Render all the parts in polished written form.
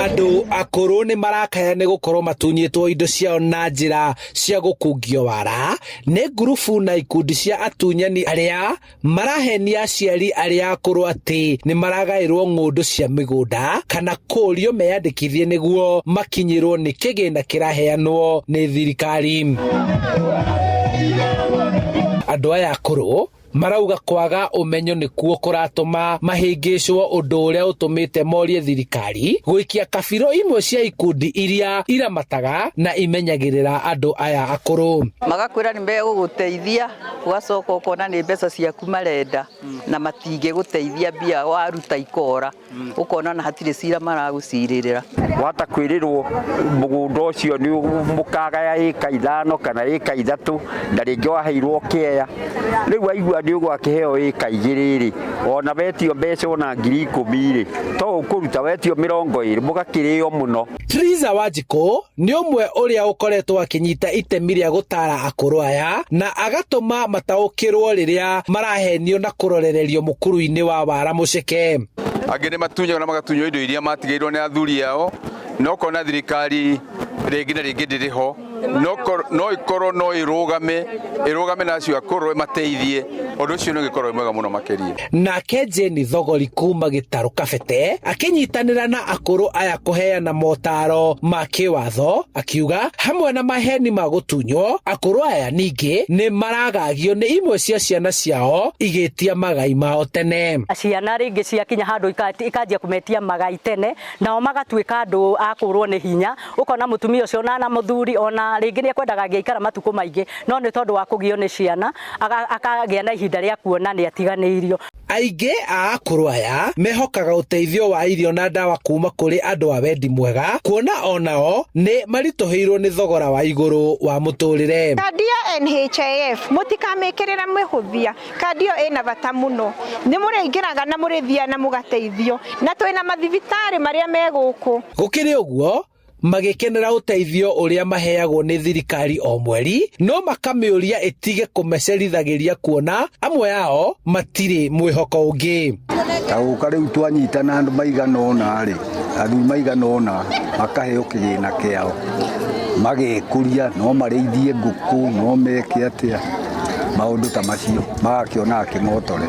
Andu akuru ni marakaya ni gukorwo matunyitwo indo ciao na njira cia gukungio wara ni ngurubu na ikundi cia atunyani aria marahenia aciari aria akuru ati ni maragairwo ngundu cia migunda kana kurio meyandikithie niguo makinyirwo ni kigina kiraheanwo ni thirikari. Andu aya akuru marauga kwaga umenyo nikuo kuratuma mahingicwo undu uria utumite morie thirikari gwikia kabiro imwe cia ikundi iria iramataga na imenyagirira andu aya akuru. Magakwira ni mbe guguteithia ugacoka ukona ni mbeca ciaku marenda na matinge guteithia bia waruta ikora ukona na hatire cira maraguciririra. Wata kwirirwo mugunda ucio ni mukaga ya eka 5 kana eka 3 ndaringi waheirwo kieya riu aigua ndi ugwa kiheo eka 2 ona betio mbeca ona 10,000 to ukuruta betio 20 mugakirio muno. Triza Wanjiku ni umwe uria ukoretwo akinyita itemi ria gutara akuru aya na agatuma mataukirwo riria marahenio na kurorererio mukuru-ini wa wara muceke. Angĩ nĩ matunyaga na magatunywo indo iria matigĩirwo nĩ athuri ao no kona thirikari rĩngĩ na rĩngĩ ndĩrĩho no ikorwo no ĩrũgame na acio akũrũ mateithie ũndũ ũcio nĩ ũgĩkorwo mwega mũno makĩria. Nake Jeni Thogori kuma Gĩtarũ Kabete akinyitanĩra na akũrũ aya kuheana motaro ma kĩwatho akiuga hamwe na maheni ma gũtunywo akũrũ aya ningĩ nĩ maragagio nĩ imwe cia ciana ciao igĩtia magai mao tene. Ciana rĩngĩ ciakinya handũ ikanjia kumetia magai tene nao magatuĩka andũ akũrwo nĩ hinya ukona mutumia ũcio na muthuri ona rĩngĩ nĩ ekwendaga angĩikara matukũ maingĩ no nĩ tondũ wa kũgio nĩ ciana akagĩa na ihinda rĩa kuona nĩ atiganĩirio. Aingĩ a akũrũ aya mehokaga uteithio wa irio na ndawa kuma kũrĩ andũ a wendi mwega kuona onao nĩ maritũhĩirwo nĩ thogora wa igũrũ wa mũtũrĩre. Kandi ya NHIF mũtikamĩkĩrĩra mwĩhũthia, kandi ĩyo ĩna bata mũno, nĩ mũrĩingĩraga na mũrĩthia na mũgateithio na twĩna mathibitarĩ marĩa me gũkũ. Gũkĩrĩ ũguo magikenera uteithio uria maheagwo ni thirikari o mweri no makamĩũria itige kũmecerithagĩria kuona amwe yao matire mwĩhoko ungi. Tauka riu twanyitana andu maigana ona ri athuri maigana ona makaheo kĩgĩna kĩao magĩkũria no marĩithie ngũkũ no meke atia maũndũ ta macio magakĩona kĩng'otore.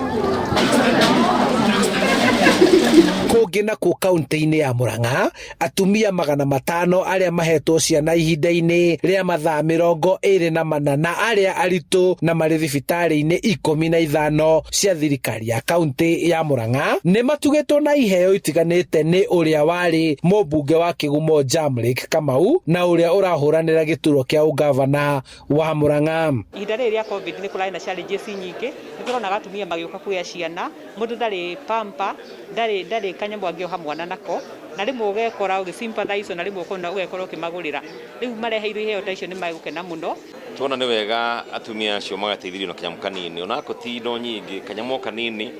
Kũngĩ nakuo kaunti-inĩ ya Murang'a atumia 500 arĩa mahetwo ciana ihinda-inĩ rĩa mathaa 24 na arĩa aritũ na marĩ thibitarĩ-inĩ 15 cia thirikari ya kaunti ya Murang'a nĩ matugĩtwo na iheo itiganĩte nĩ ũrĩa warĩ mũmbunge wa Kĩgumo Jamrick Kamau na ũrĩa ũrahũranĩra gĩturwa kĩa ũgavana wa Murang'a. Ihinda rĩrĩ rĩa COVID nĩ kũrarĩ na challenges nyingĩ, nĩ tũrona atumia magĩũka kuoya ciana, mũndũ ndarĩ pamper ndarĩ kanyamũ angĩoha mwana nako na rĩmwe ũgekora ũgĩsympathize na rĩmwe ũgekora ũkĩmagũrĩra. Rĩu mareheirwo iheo ta icio nĩ megũkena mũno. Tuona nĩ wega atumia acio magateithĩrio na kanyamũ kanini onako ti indo nyingĩ, kanyamũ kanini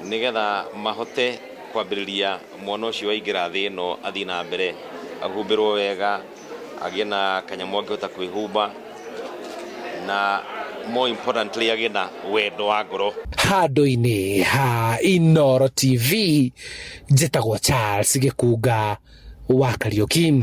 nĩgetha mahote kwambĩrĩria mwana ũcio waingĩra thĩ ĩno athiĩ na mbere ahumbĩrwo wega agĩe na kanyamũ angĩhota kwĩhumba na more importantly agĩe na wendo wa ngoro. Handũ-inĩ ha Inooro TV njĩtagwo Charles Gĩkunga wa Kariũki.